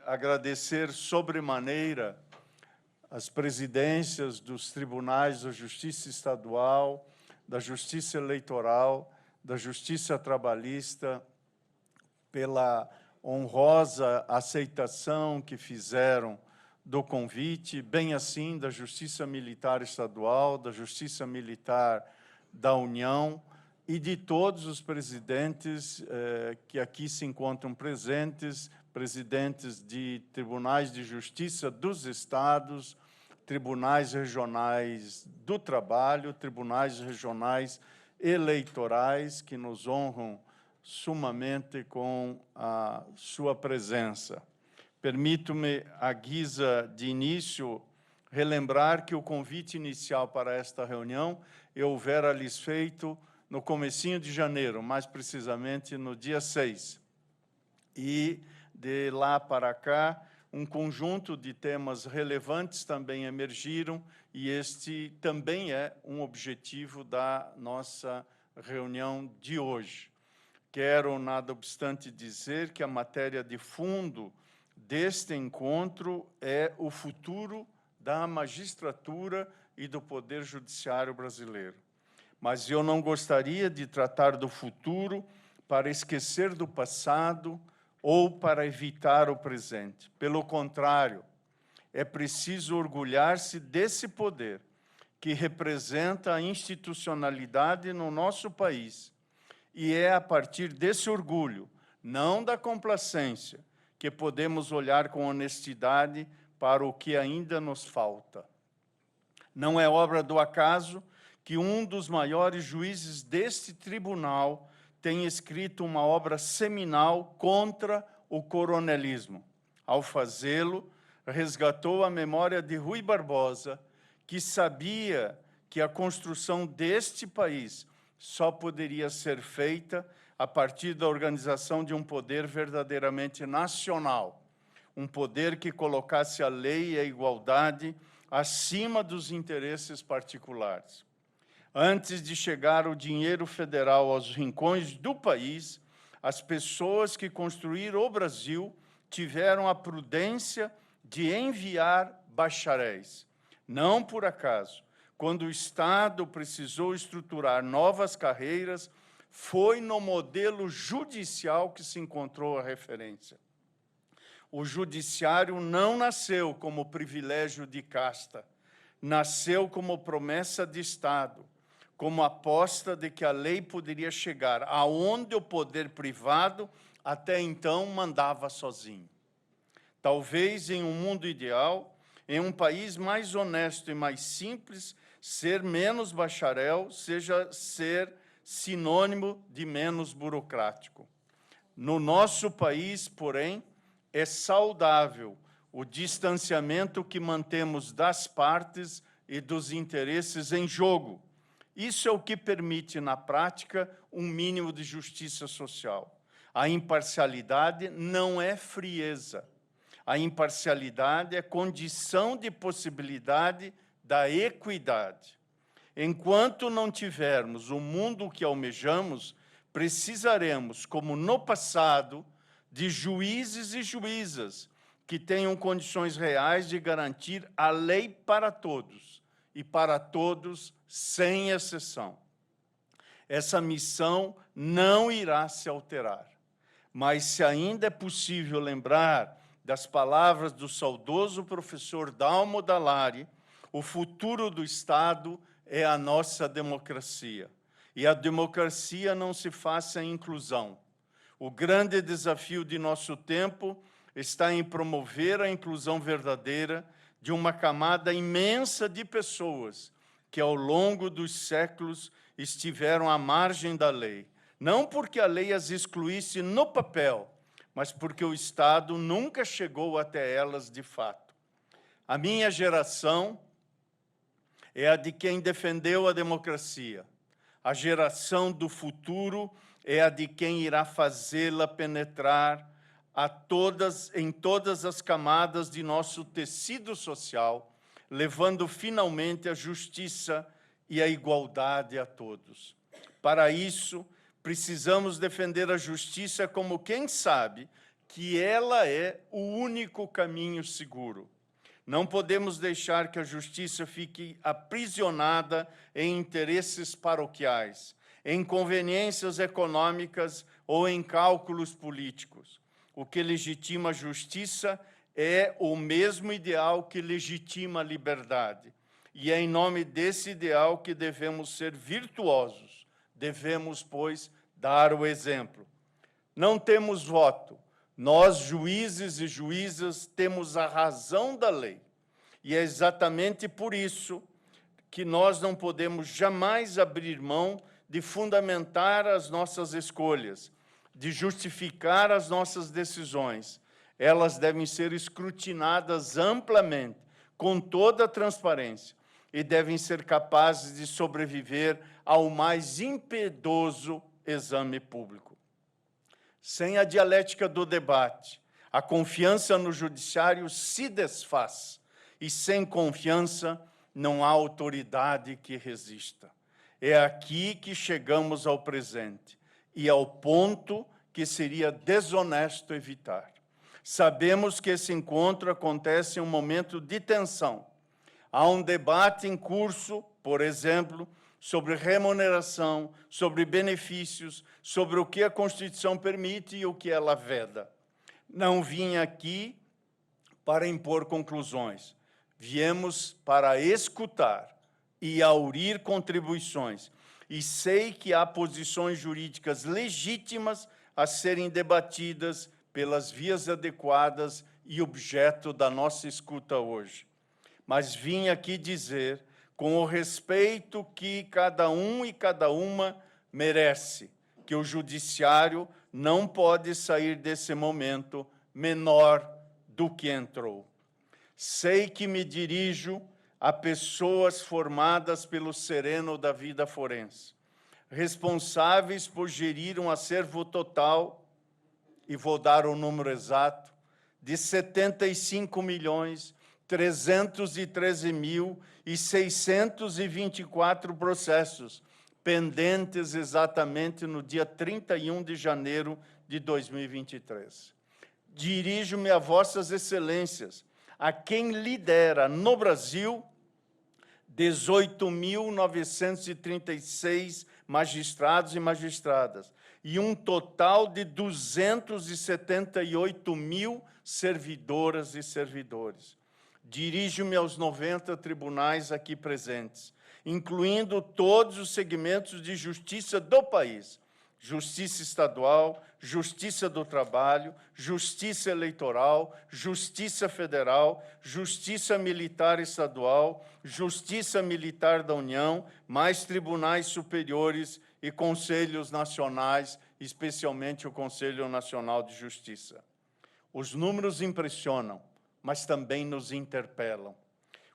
agradecer sobremaneira as presidências dos tribunais da Justiça Estadual, da Justiça Eleitoral, da Justiça Trabalhista, pela honrosa aceitação que fizeram do convite, bem assim da Justiça Militar Estadual, da Justiça Militar da União e de todos os presidentes que aqui se encontram presentes, presidentes de tribunais de justiça dos estados, tribunais regionais do trabalho, tribunais regionais eleitorais, que nos honram sumamente com a sua presença. Permito-me, à guisa de início, relembrar que o convite inicial para esta reunião eu houvera lhes feito no comecinho de janeiro, mais precisamente no dia 6. E, de lá para cá, um conjunto de temas relevantes também emergiram, e este também é um objetivo da nossa reunião de hoje. Quero, nada obstante, dizer que a matéria de fundo deste encontro é o futuro da magistratura e do Poder Judiciário brasileiro. Mas eu não gostaria de tratar do futuro para esquecer do passado ou para evitar o presente. Pelo contrário, é preciso orgulhar-se desse poder que representa a institucionalidade no nosso país. E é a partir desse orgulho, não da complacência, que podemos olhar com honestidade para o que ainda nos falta. Não é obra do acaso que um dos maiores juízes deste tribunal tem escrito uma obra seminal contra o coronelismo. Ao fazê-lo, resgatou a memória de Rui Barbosa, que sabia que a construção deste país só poderia ser feita a partir da organização de um poder verdadeiramente nacional, um poder que colocasse a lei e a igualdade acima dos interesses particulares. Antes de chegar o dinheiro federal aos rincões do país, as pessoas que construíram o Brasil tiveram a prudência de enviar bacharéis. Não por acaso, quando o Estado precisou estruturar novas carreiras, foi no modelo judicial que se encontrou a referência. O judiciário não nasceu como privilégio de casta, nasceu como promessa de Estado, como aposta de que a lei poderia chegar aonde o poder privado até então mandava sozinho. Talvez em um mundo ideal, em um país mais honesto e mais simples, ser menos bacharel seja ser sinônimo de menos burocrático. No nosso país, porém, é saudável o distanciamento que mantemos das partes e dos interesses em jogo. Isso é o que permite, na prática, um mínimo de justiça social. A imparcialidade não é frieza. A imparcialidade é condição de possibilidade da equidade. Enquanto não tivermos o mundo que almejamos, precisaremos, como no passado, de juízes e juízas que tenham condições reais de garantir a lei para todos, e para todos, sem exceção. Essa missão não irá se alterar, mas se ainda é possível lembrar das palavras do saudoso professor Dalmo Dallari, o futuro do Estado é a nossa democracia. E a democracia não se faz sem inclusão. O grande desafio de nosso tempo está em promover a inclusão verdadeira de uma camada imensa de pessoas que, ao longo dos séculos, estiveram à margem da lei. Não porque a lei as excluísse no papel, mas porque o Estado nunca chegou até elas de fato. A minha geração é a de quem defendeu a democracia. A geração do futuro é a de quem irá fazê-la penetrar em todas as camadas de nosso tecido social, levando finalmente a justiça e a igualdade a todos. Para isso, precisamos defender a justiça como quem sabe que ela é o único caminho seguro. Não podemos deixar que a justiça fique aprisionada em interesses paroquiais, em conveniências econômicas ou em cálculos políticos. O que legitima a justiça é o mesmo ideal que legitima a liberdade. E é em nome desse ideal que devemos ser virtuosos. Devemos, pois, dar o exemplo. Não temos voto. Nós, juízes e juízas, temos a razão da lei. E é exatamente por isso que nós não podemos jamais abrir mão de fundamentar as nossas escolhas, de justificar as nossas decisões. Elas devem ser escrutinadas amplamente, com toda a transparência, e devem ser capazes de sobreviver ao mais impiedoso exame público. Sem a dialética do debate, a confiança no judiciário se desfaz, e sem confiança não há autoridade que resista. É aqui que chegamos ao presente, e ao ponto que seria desonesto evitar. Sabemos que esse encontro acontece em um momento de tensão. Há um debate em curso, por exemplo, sobre remuneração, sobre benefícios, sobre o que a Constituição permite e o que ela veda. Não vim aqui para impor conclusões. Viemos para escutar e aurir contribuições. E sei que há posições jurídicas legítimas a serem debatidas pelas vias adequadas e objeto da nossa escuta hoje. Mas vim aqui dizer, com o respeito que cada um e cada uma merece, que o judiciário não pode sair desse momento menor do que entrou. Sei que me dirijo a pessoas formadas pelo sereno da vida forense, responsáveis por gerir um acervo total, e vou dar o número exato, de 75.313.624 processos, pendentes exatamente no dia 31 de janeiro de 2023. Dirijo-me a vossas excelências, a quem lidera no Brasil 18.936 magistrados e magistradas, e um total de 278 mil servidoras e servidores. Dirijo-me aos 90 tribunais aqui presentes, incluindo todos os segmentos de justiça do país: Justiça Estadual, Justiça do Trabalho, Justiça Eleitoral, Justiça Federal, Justiça Militar Estadual, Justiça Militar da União, mais tribunais superiores e conselhos nacionais, especialmente o Conselho Nacional de Justiça. Os números impressionam, mas também nos interpelam.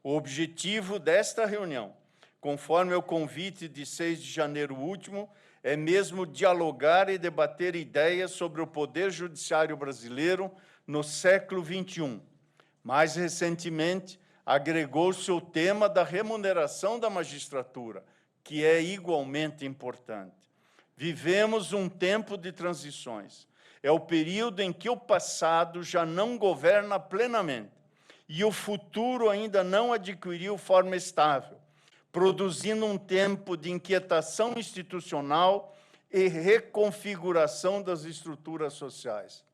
O objetivo desta reunião, conforme o convite de 6 de janeiro último, é mesmo dialogar e debater ideias sobre o poder judiciário brasileiro no século XXI. Mais recentemente, agregou-se o tema da remuneração da magistratura, que é igualmente importante. Vivemos um tempo de transições. É o período em que o passado já não governa plenamente e o futuro ainda não adquiriu forma estável, produzindo um tempo de inquietação institucional e reconfiguração das estruturas sociais.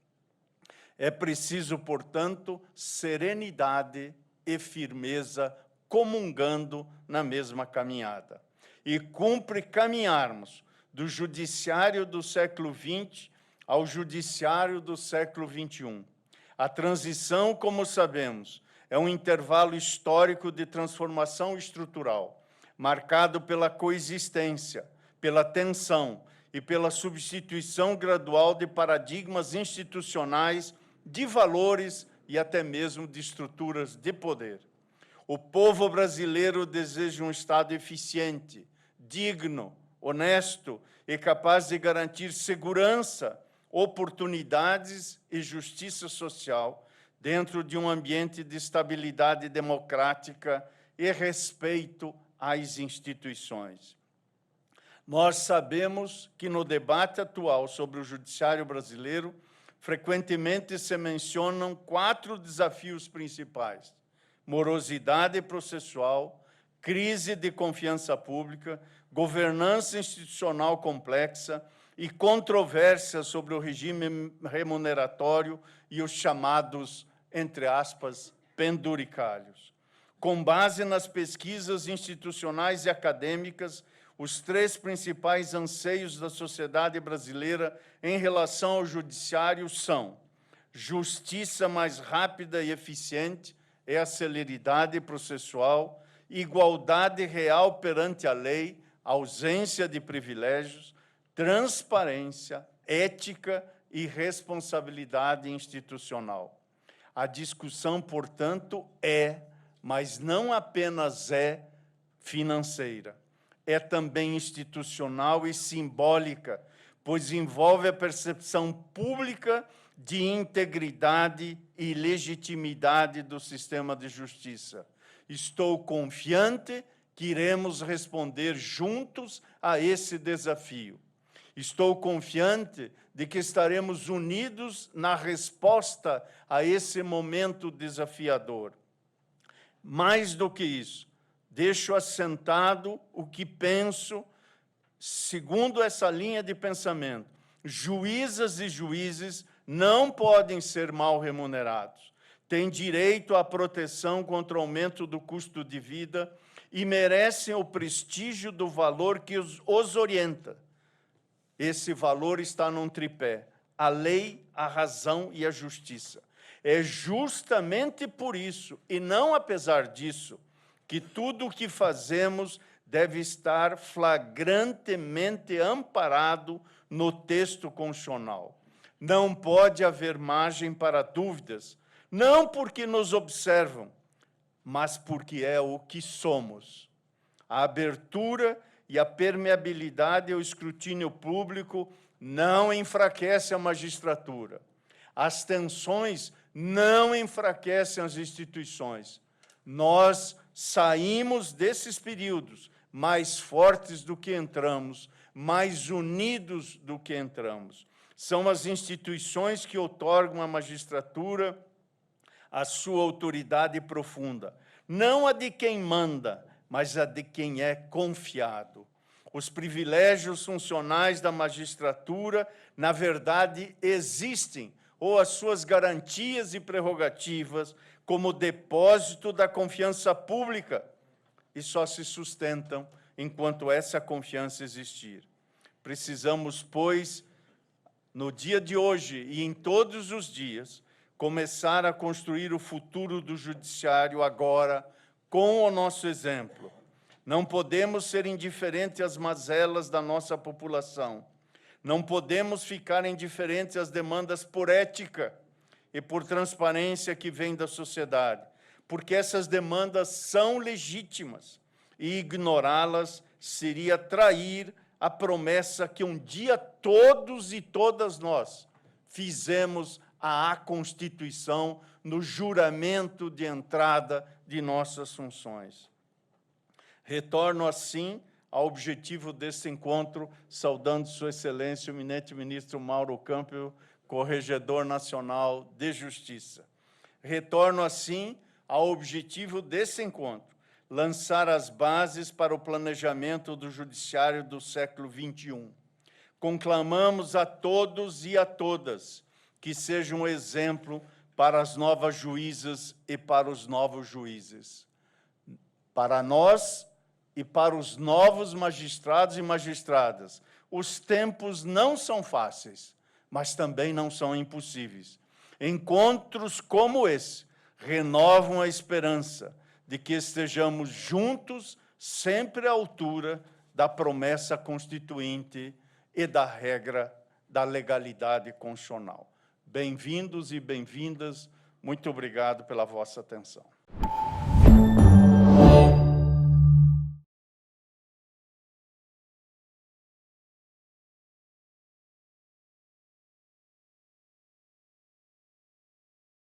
É preciso, portanto, serenidade e firmeza, comungando na mesma caminhada. E cumpre caminharmos do judiciário do século XX ao judiciário do século XXI. A transição, como sabemos, é um intervalo histórico de transformação estrutural, marcado pela coexistência, pela tensão e pela substituição gradual de paradigmas institucionais, de valores e até mesmo de estruturas de poder. O povo brasileiro deseja um Estado eficiente, digno, honesto e capaz de garantir segurança, oportunidades e justiça social dentro de um ambiente de estabilidade democrática e respeito às instituições. Nós sabemos que no debate atual sobre o judiciário brasileiro frequentemente se mencionam 4 desafios principais: morosidade processual, crise de confiança pública, governança institucional complexa e controvérsia sobre o regime remuneratório e os chamados, entre aspas, penduricalhos. Com base nas pesquisas institucionais e acadêmicas, os 3 principais anseios da sociedade brasileira em relação ao judiciário são: justiça mais rápida e eficiente, é a celeridade processual, igualdade real perante a lei, ausência de privilégios, transparência, ética e responsabilidade institucional. A discussão, portanto, mas não apenas financeira, é também institucional e simbólica, pois envolve a percepção pública de integridade e legitimidade do sistema de justiça. Estou confiante que iremos responder juntos a esse desafio. Estou confiante de que estaremos unidos na resposta a esse momento desafiador. Mais do que isso, deixo assentado o que penso, segundo essa linha de pensamento: juízas e juízes não podem ser mal remunerados, têm direito à proteção contra o aumento do custo de vida e merecem o prestígio do valor que os orienta. Esse valor está num tripé: a lei, a razão e a justiça. É justamente por isso, e não apesar disso, que tudo o que fazemos deve estar flagrantemente amparado no texto constitucional. Não pode haver margem para dúvidas, não porque nos observam, mas porque é o que somos. A abertura e a permeabilidade ao escrutínio público não enfraquece a magistratura. As tensões não enfraquecem as instituições. Nós saímos desses períodos mais fortes do que entramos, mais unidos do que entramos. São as instituições que outorgam à magistratura a sua autoridade profunda, não a de quem manda, mas a de quem é confiado. Os privilégios funcionais da magistratura, na verdade, existem, ou as suas garantias e prerrogativas, como depósito da confiança pública, e só se sustentam enquanto essa confiança existir. Precisamos, pois, no dia de hoje e em todos os dias, começar a construir o futuro do judiciário agora, com o nosso exemplo. Não podemos ser indiferentes às mazelas da nossa população. Não podemos ficar indiferentes às demandas por ética e por transparência que vêm da sociedade, porque essas demandas são legítimas e ignorá-las seria trair a promessa que um dia todos e todas nós fizemos à Constituição no juramento de entrada de nossas funções. Retorno, assim, ao objetivo deste encontro, saudando Sua Excelência, o eminente ministro Mauro Campbell, Corregedor Nacional de Justiça. Retorno, assim, ao objetivo desse encontro, lançar as bases para o planejamento do judiciário do século XXI. Conclamamos a todos e a todas que sejam um exemplo para as novas juízas e para os novos juízes. Para nós e para os novos magistrados e magistradas, os tempos não são fáceis, mas também não são impossíveis. Encontros como esse renovam a esperança de que estejamos juntos, sempre à altura da promessa constituinte e da regra da legalidade constitucional. Bem-vindos e bem-vindas, muito obrigado pela vossa atenção.